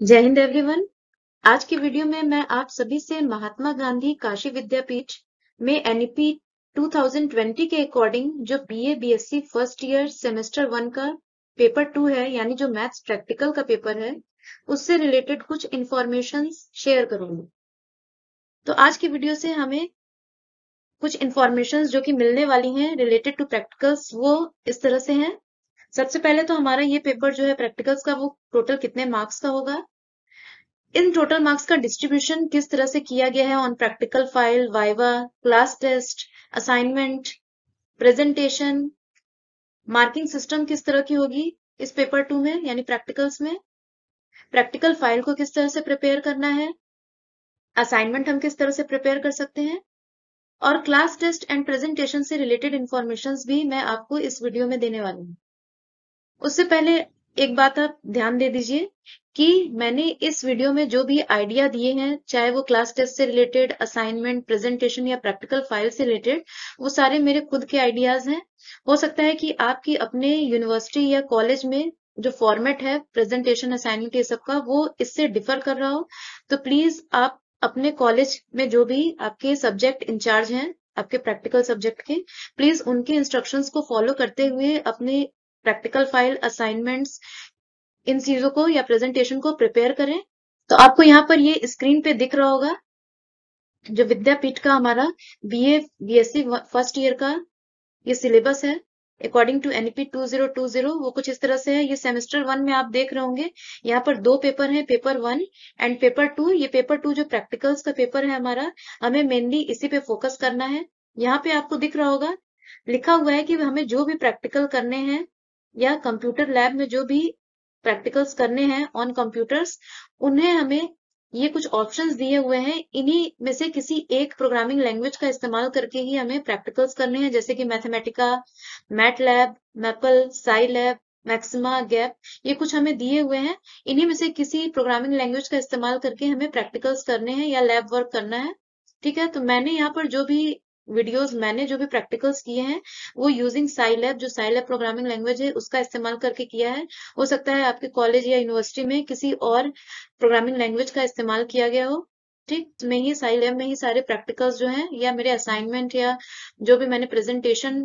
जय हिंद एवरीवन। आज की वीडियो में मैं आप सभी से महात्मा गांधी काशी विद्यापीठ में एनईपी 2020 के अकॉर्डिंग जो BA BSc first year semester 1 का पेपर 2 है, यानी जो मैथ्स प्रैक्टिकल का पेपर है, उससे रिलेटेड कुछ इंफॉर्मेशन शेयर करूंगी। तो आज की वीडियो से हमें कुछ इंफॉर्मेशन जो कि मिलने वाली हैं रिलेटेड टू प्रैक्टिकल्स, वो इस तरह से हैं। सबसे पहले तो हमारा ये पेपर जो है प्रैक्टिकल्स का, वो टोटल कितने मार्क्स का होगा, इन टोटल मार्क्स का डिस्ट्रीब्यूशन किस तरह से किया गया है on practical file, viva, class test, assignment, presentation, marking system किस तरह की होगी इस पेपर 2 में यानी प्रैक्टिकल्स में, प्रैक्टिकल फाइल को किस तरह से प्रिपेयर करना है, असाइनमेंट हम किस तरह से प्रिपेयर कर सकते हैं, और क्लास टेस्ट एंड प्रेजेंटेशन से रिलेटेड इंफॉर्मेशन भी मैं आपको इस वीडियो में देने वाली हूँ। उससे पहले एक बात आप ध्यान दे दीजिए कि मैंने इस वीडियो में जो भी आइडिया दिए हैं, चाहे वो क्लास टेस्ट से रिलेटेड, असाइनमेंट, प्रेजेंटेशन या प्रैक्टिकल फाइल से रिलेटेड, वो सारे मेरे खुद के आइडियाज हैं। हो सकता है कि आपकी अपने यूनिवर्सिटी या कॉलेज में जो फॉर्मेट है प्रेजेंटेशन, असाइनमेंट, ये सब का, वो इससे डिफर कर रहा हो। तो प्लीज आप अपने कॉलेज में जो भी आपके सब्जेक्ट इंचार्ज हैं, आपके प्रैक्टिकल सब्जेक्ट के, प्लीज उनके इंस्ट्रक्शंस को फॉलो करते हुए अपने प्रैक्टिकल फाइल, असाइनमेंट्स, इन चीजों को या प्रेजेंटेशन को प्रिपेयर करें। तो आपको यहाँ पर ये स्क्रीन पे दिख रहा होगा जो विद्यापीठ का हमारा बीए बीएससी फर्स्ट ईयर का ये सिलेबस है अकॉर्डिंग टू एनईपी 2020। वो कुछ इस तरह से है। ये सेमेस्टर 1 में आप देख रहे होंगे, यहाँ पर 2 पेपर हैं, पेपर 1 एंड पेपर 2। ये पेपर 2 जो प्रैक्टिकल्स का पेपर है हमारा, हमें मेनली इसी पे फोकस करना है। यहाँ पे आपको दिख रहा होगा, लिखा हुआ है कि हमें जो भी प्रैक्टिकल करने हैं या कंप्यूटर लैब में जो भी प्रैक्टिकल्स करने हैं ऑन कंप्यूटर्स, उन्हें हमें ये कुछ ऑप्शंस दिए हुए हैं। इन्हीं में से किसी एक प्रोग्रामिंग लैंग्वेज का इस्तेमाल करके ही हमें प्रैक्टिकल्स करने हैं, जैसे कि Mathematica, MATLAB, maple, Scilab, maxima, gap, ये कुछ हमें दिए हुए हैं। इन्हीं में से किसी प्रोग्रामिंग लैंग्वेज का इस्तेमाल करके हमें प्रैक्टिकल्स करने हैं या लैब वर्क करना है। ठीक है, तो मैंने यहाँ पर जो भी वीडियोस, मैंने जो भी प्रैक्टिकल्स किए हैं, वो यूजिंग साइलैब, जो साइलैब प्रोग्रामिंग लैंग्वेज है, उसका इस्तेमाल करके किया है। हो सकता है आपके कॉलेज या यूनिवर्सिटी में किसी और प्रोग्रामिंग लैंग्वेज का इस्तेमाल किया गया हो। ठीक, मैं ही साइलैब में ही सारे प्रैक्टिकल्स जो हैं या मेरे असाइनमेंट या जो भी मैंने प्रेजेंटेशन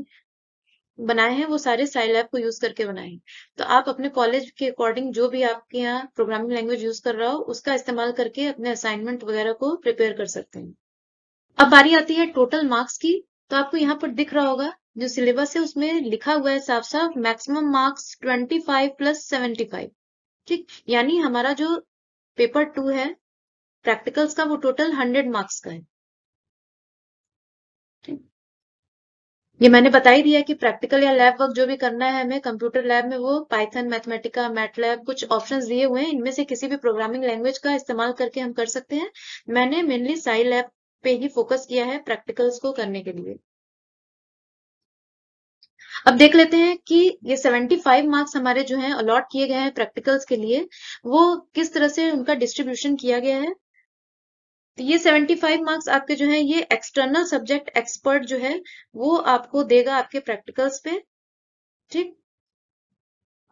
बनाए हैं, वो सारे साइलैब को यूज करके बनाए हैं। तो आप अपने कॉलेज के अकॉर्डिंग जो भी आपके यहाँ प्रोग्रामिंग लैंग्वेज यूज कर रहा हो, उसका इस्तेमाल करके अपने असाइनमेंट वगैरह को प्रिपेयर कर सकते हैं। अब बारी आती है टोटल मार्क्स की। तो आपको यहाँ पर दिख रहा होगा जो सिलेबस है, उसमें लिखा हुआ है साफ साफ, मैक्सिमम मार्क्स 25 प्लस 75। ठीक, यानी हमारा जो पेपर 2 है प्रैक्टिकल्स का, वो टोटल 100 मार्क्स का है। ठीक, ये मैंने बता ही दिया कि प्रैक्टिकल या लैब वर्क जो भी करना है हमें कंप्यूटर लैब में, वो पाइथन, मैथमेटिका, मैटलैब, कुछ ऑप्शंस दिए हुए हैं, इनमें से किसी भी प्रोग्रामिंग लैंग्वेज का इस्तेमाल करके हम कर सकते हैं। मैंने मेनली साइलैब पे ही फोकस किया है प्रैक्टिकल्स को करने के लिए। अब देख लेते हैं कि ये 75 मार्क्स हमारे जो हैं अलॉट किए गए हैं प्रैक्टिकल्स के लिए, वो किस तरह से उनका डिस्ट्रीब्यूशन किया गया है। तो ये 75 मार्क्स आपके जो है, ये एक्सटर्नल सब्जेक्ट एक्सपर्ट जो है वो आपको देगा आपके प्रैक्टिकल्स पे। ठीक,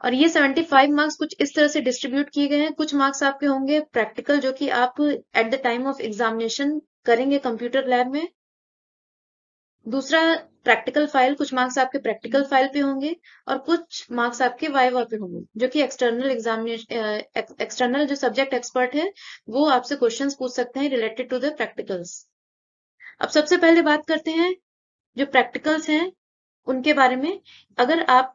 और ये 75 मार्क्स कुछ इस तरह से डिस्ट्रीब्यूट किए गए हैं। कुछ मार्क्स आपके होंगे प्रैक्टिकल, जो कि आप at the time of examination करेंगे कंप्यूटर लैब में। दूसरा, प्रैक्टिकल फाइल, कुछ मार्क्स आपके प्रैक्टिकल फाइल पे होंगे और कुछ मार्क्स आपके वाइवा पे होंगे, जो कि एक्सटर्नल एग्जामिनेशन, एक्सटर्नल जो सब्जेक्ट एक्सपर्ट है वो आपसे क्वेश्चंस पूछ सकते हैं रिलेटेड टू द प्रैक्टिकल्स। अब सबसे पहले बात करते हैं जो प्रैक्टिकल्स हैं उनके बारे में। अगर आप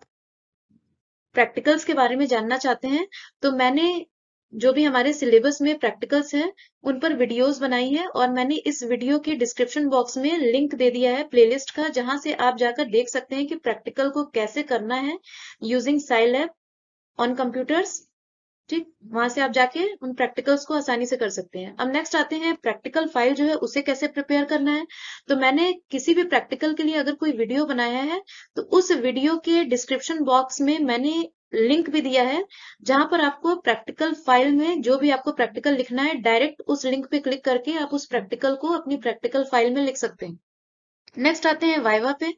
प्रैक्टिकल्स के बारे में जानना चाहते हैं, तो मैंने जो भी हमारे सिलेबस में प्रैक्टिकल्स हैं उन पर वीडियोस बनाई है, और मैंने इस वीडियो के डिस्क्रिप्शन बॉक्स में लिंक दे दिया है प्लेलिस्ट का, जहां से आप जाकर देख सकते हैं कि प्रैक्टिकल को कैसे करना है यूजिंग साइलैब ऑन कंप्यूटर्स। ठीक, वहां से आप जाके उन प्रैक्टिकल्स को आसानी से कर सकते हैं। अब नेक्स्ट आते हैं प्रैक्टिकल फाइल जो है उसे कैसे प्रिपेयर करना है। तो मैंने किसी भी प्रैक्टिकल के लिए अगर कोई वीडियो बनाया है, तो उस वीडियो के डिस्क्रिप्शन बॉक्स में मैंने लिंक भी दिया है, जहां पर आपको प्रैक्टिकल फाइल में जो भी आपको प्रैक्टिकल लिखना है, डायरेक्ट उस लिंक पे क्लिक करके आप उस प्रैक्टिकल को अपनी प्रैक्टिकल फाइल में लिख सकते हैं। नेक्स्ट आते हैं वाइवा पे।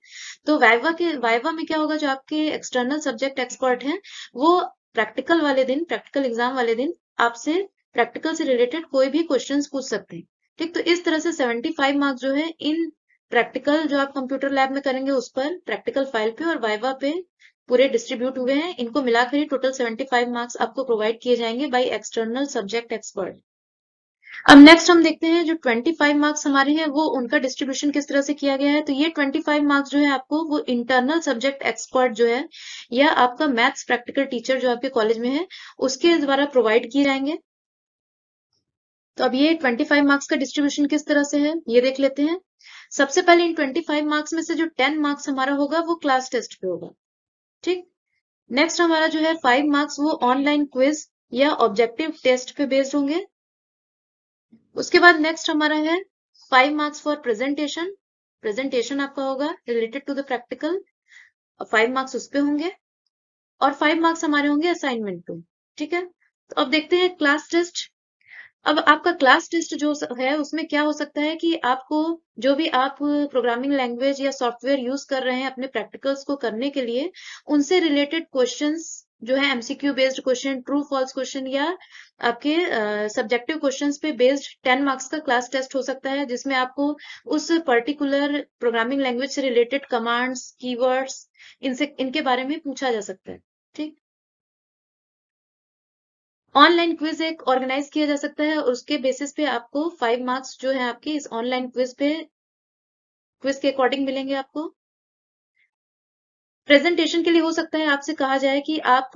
तो वाइवा में क्या होगा, जो आपके एक्सटर्नल सब्जेक्ट एक्सपर्ट हैं, वो प्रैक्टिकल वाले दिन, प्रैक्टिकल एग्जाम वाले दिन आपसे प्रैक्टिकल से रिलेटेड कोई भी क्वेश्चंस पूछ सकते हैं। ठीक, तो इस तरह से 75 मार्क्स जो है इन प्रैक्टिकल जो आप कंप्यूटर लैब में करेंगे उस पर, प्रैक्टिकल फाइल पे और वाइवा पे पूरे डिस्ट्रीब्यूट हुए हैं। इनको मिलाकर ही टोटल 75 मार्क्स आपको प्रोवाइड किए जाएंगे बाय एक्सटर्नल सब्जेक्ट एक्सपर्ट। अब नेक्स्ट हम देखते हैं जो 25 मार्क्स हमारे हैं वो उनका डिस्ट्रीब्यूशन किस तरह से किया गया है। तो ये 25 मार्क्स जो है आपको वो इंटरनल सब्जेक्ट एक्सपर्ट जो है या आपका मैथ्स प्रैक्टिकल टीचर जो आपके कॉलेज में है उसके द्वारा प्रोवाइड किए जाएंगे। तो अब ये 25 मार्क्स का डिस्ट्रीब्यूशन किस तरह से है ये देख लेते हैं। सबसे पहले इन 25 मार्क्स में से जो 10 मार्क्स हमारा होगा वो क्लास टेस्ट पे होगा। ठीक, नेक्स्ट हमारा जो है 5 मार्क्स वो ऑनलाइन क्विज या ऑब्जेक्टिव टेस्ट पे बेस्ड होंगे। उसके बाद नेक्स्ट हमारा है 5 मार्क्स फॉर प्रेजेंटेशन। प्रेजेंटेशन आपका होगा related to the practical, 5 marks उस पे होंगे और 5 मार्क्स हमारे होंगे असाइनमेंट पे। ठीक है, तो अब देखते हैं क्लास टेस्ट। अब आपका क्लास टेस्ट जो है उसमें क्या हो सकता है कि आपको जो भी आप प्रोग्रामिंग लैंग्वेज या सॉफ्टवेयर यूज कर रहे हैं अपने प्रैक्टिकल्स को करने के लिए, उनसे रिलेटेड क्वेश्चंस जो है MCQ based question, true false question या आपके सब्जेक्टिव क्वेश्चंस पे बेस्ड 10 मार्क्स का क्लास टेस्ट हो सकता है, जिसमें आपको उस पर्टिकुलर प्रोग्रामिंग लैंग्वेज से रिलेटेड कमांड्स, कीवर्ड्स इनके बारे में पूछा जा सकता है। ठीक, ऑनलाइन क्विज एक ऑर्गेनाइज किया जा सकता है और उसके बेसिस पे आपको 5 मार्क्स जो है आपके इस ऑनलाइन क्विज के अकॉर्डिंग मिलेंगे आपको। प्रेजेंटेशन के लिए हो सकता है आपसे कहा जाए कि आप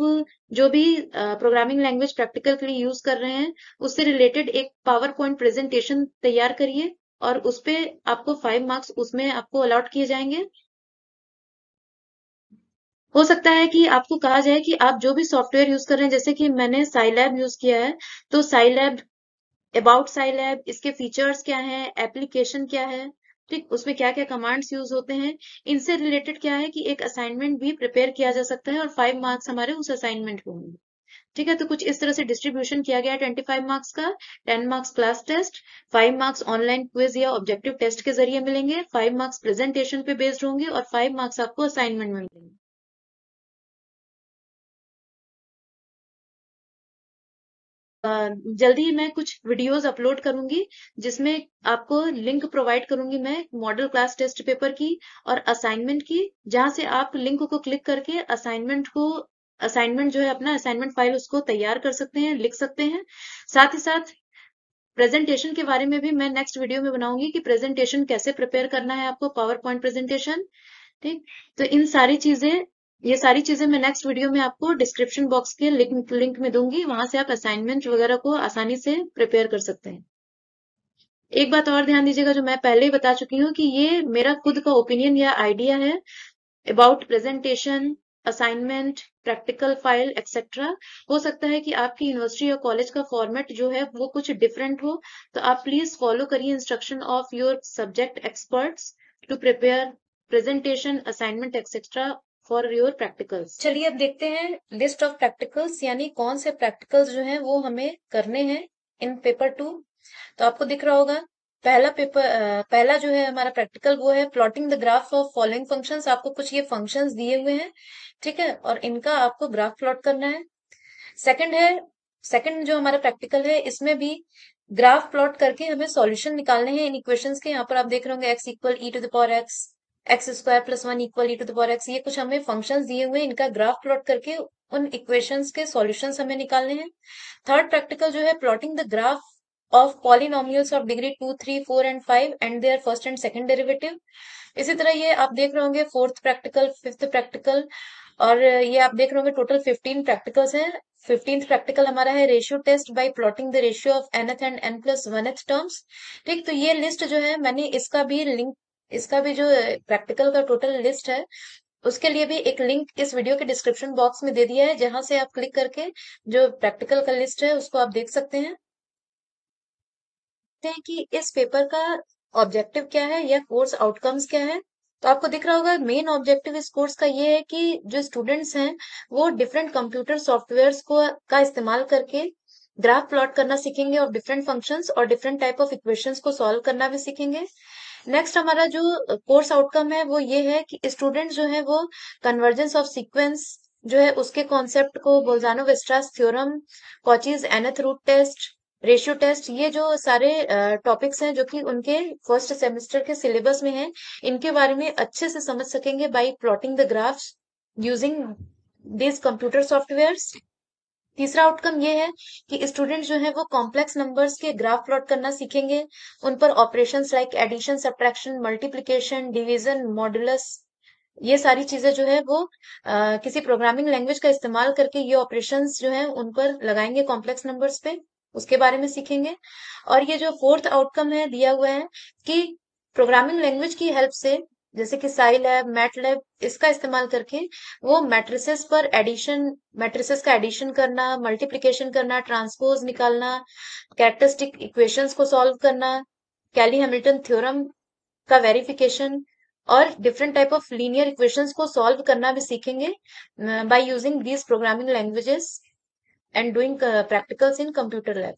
जो भी प्रोग्रामिंग लैंग्वेज प्रैक्टिकल के लिए यूज कर रहे हैं उससे रिलेटेड एक पावर पॉइंट प्रेजेंटेशन तैयार करिए और उस पे आपको 5 मार्क्स उसमें आपको अलॉट किए जाएंगे। हो सकता है कि आपको कहा जाए कि आप जो भी सॉफ्टवेयर यूज कर रहे हैं, जैसे कि मैंने साइलैब यूज किया है, तो साइलैब, अबाउट साइलैब, इसके फीचर्स क्या हैं, एप्लीकेशन क्या है, ठीक, उसमें क्या क्या कमांड्स यूज होते हैं, इनसे रिलेटेड क्या है कि एक असाइनमेंट भी प्रिपेयर किया जा सकता है और 5 मार्क्स हमारे उस असाइनमेंट को होंगे। ठीक है, तो कुछ इस तरह से डिस्ट्रीब्यूशन किया गया है 25 मार्क्स का। 10 marks class test, 5 marks online quiz या ऑब्जेक्टिव टेस्ट के जरिए मिलेंगे, 5 मार्क्स प्रेजेंटेशन पे बेस्ड होंगे और 5 मार्क्स आपको असाइनमेंट में मिलेंगे। जल्दी ही मैं कुछ वीडियोस अपलोड करूंगी जिसमें आपको लिंक प्रोवाइड करूंगी मैं मॉडल क्लास टेस्ट पेपर की और असाइनमेंट की, जहां से आप लिंक को क्लिक करके असाइनमेंट जो है अपना असाइनमेंट फाइल उसको तैयार कर सकते हैं, लिख सकते हैं। साथ ही साथ प्रेजेंटेशन के बारे में भी मैं नेक्स्ट वीडियो में बनाऊंगी कि प्रेजेंटेशन कैसे प्रिपेयर करना है आपको, पावर पॉइंट प्रेजेंटेशन। ठीक, तो ये सारी चीजें मैं नेक्स्ट वीडियो में आपको डिस्क्रिप्शन बॉक्स के लिंक में दूंगी, वहां से आप असाइनमेंट वगैरह को आसानी से प्रिपेयर कर सकते हैं। एक बात और ध्यान दीजिएगा जो मैं पहले ही बता चुकी हूँ कि ये मेरा खुद का ओपिनियन या आइडिया है about presentation, assignment, practical file etcetera. हो सकता है कि आपकी यूनिवर्सिटी या कॉलेज का फॉर्मेट जो है वो कुछ डिफरेंट हो, तो आप प्लीज फॉलो करिए instruction of your subject experts to prepare presentation, assignment etcetera for your practicals. चलिए अब देखते हैं लिस्ट ऑफ प्रैक्टिकल्स, यानी कौन से प्रैक्टिकल्स जो हैं वो हमें करने हैं इन पेपर 2। तो आपको दिख रहा होगा पहला जो है हमारा प्रैक्टिकल वो है plotting the graph of following functions. आपको कुछ ये फंक्शंस दिए हुए हैं, ठीक है, और इनका आपको ग्राफ प्लॉट करना है। सेकंड जो हमारा प्रैक्टिकल है इसमें भी ग्राफ प्लॉट करके हमें सॉल्यूशन निकालने हैं इन इक्वेशंस के। यहाँ पर आप देख रहे होंगे x equal e to the power x, x square plus 1 equal e to the power x. ये कुछ हमें फंक्शंस दिए हुए हैं, इनका ग्राफ प्लॉट करके उन इक्वेशंस के सॉल्यूशंस हमें निकालने हैं। थर्ड प्रैक्टिकल जो है plotting the graph of polynomials of degree 2, 3, 4 and 5 and their first and second derivative. इसी तरह ये आप देख रहे होंगे फोर्थ प्रैक्टिकल, फिफ्थ प्रैक्टिकल, और ये आप देख रहे होंगे टोटल 15 प्रैक्टिकल्स हैं। 15th प्रैक्टिकल हमारा है ratio test by plotting the ratio of nth and n plus 1th terms. ठीक, तो ये लिस्ट जो है मैंने इसका भी जो प्रैक्टिकल का टोटल लिस्ट है उसके लिए भी एक लिंक इस वीडियो के डिस्क्रिप्शन बॉक्स में दे दिया है, जहां से आप क्लिक करके जो प्रैक्टिकल का लिस्ट है उसको आप देख सकते हैं। हैं कि इस पेपर का ऑब्जेक्टिव क्या है या कोर्स आउटकम्स क्या है। तो आपको दिख रहा होगा मेन ऑब्जेक्टिव इस कोर्स का ये है कि जो स्टूडेंट्स हैं वो डिफरेंट कंप्यूटर सॉफ्टवेयर्स को का इस्तेमाल करके ग्राफ प्लॉट करना सीखेंगे और डिफरेंट फंक्शंस और डिफरेंट टाइप ऑफ इक्वेशंस को सॉल्व करना भी सीखेंगे। नेक्स्ट हमारा जो कोर्स आउटकम है वो ये है कि स्टूडेंट्स जो है वो कन्वर्जेंस ऑफ सीक्वेंस जो है उसके कॉन्सेप्ट को, Bolzano Weierstrass theorem, Cauchy's nth root test, ratio test, ये जो सारे टॉपिक्स हैं जो कि उनके फर्स्ट सेमेस्टर के सिलेबस में हैं, इनके बारे में अच्छे से समझ सकेंगे by plotting the graphs using this computer softwares. तीसरा आउटकम ये है कि स्टूडेंट जो है वो कॉम्प्लेक्स नंबर्स के ग्राफ प्लॉट करना सीखेंगे, उन पर operations like addition, subtraction, multiplication, division, modulus, ये सारी चीजें जो है वो किसी प्रोग्रामिंग लैंग्वेज का इस्तेमाल करके ये ऑपरेशंस जो है उन पर लगाएंगे कॉम्प्लेक्स नंबर्स पे, उसके बारे में सीखेंगे। और ये जो फोर्थ आउटकम है दिया हुआ है कि प्रोग्रामिंग लैंग्वेज की हेल्प से, जैसे कि साइलैब, मैटलैब, इसका इस्तेमाल करके वो मैट्रिसेस पर एडिशन, मैट्रिसेस का एडिशन करना, मल्टीप्लिकेशन करना, ट्रांसपोज निकालना, कैरेक्टरिस्टिक इक्वेशंस को सॉल्व करना, कैली हैमिल्टन थ्योरम का वेरिफिकेशन और different type of linear equations को सॉल्व करना भी सीखेंगे by using these programming languages and doing practicals in computer lab.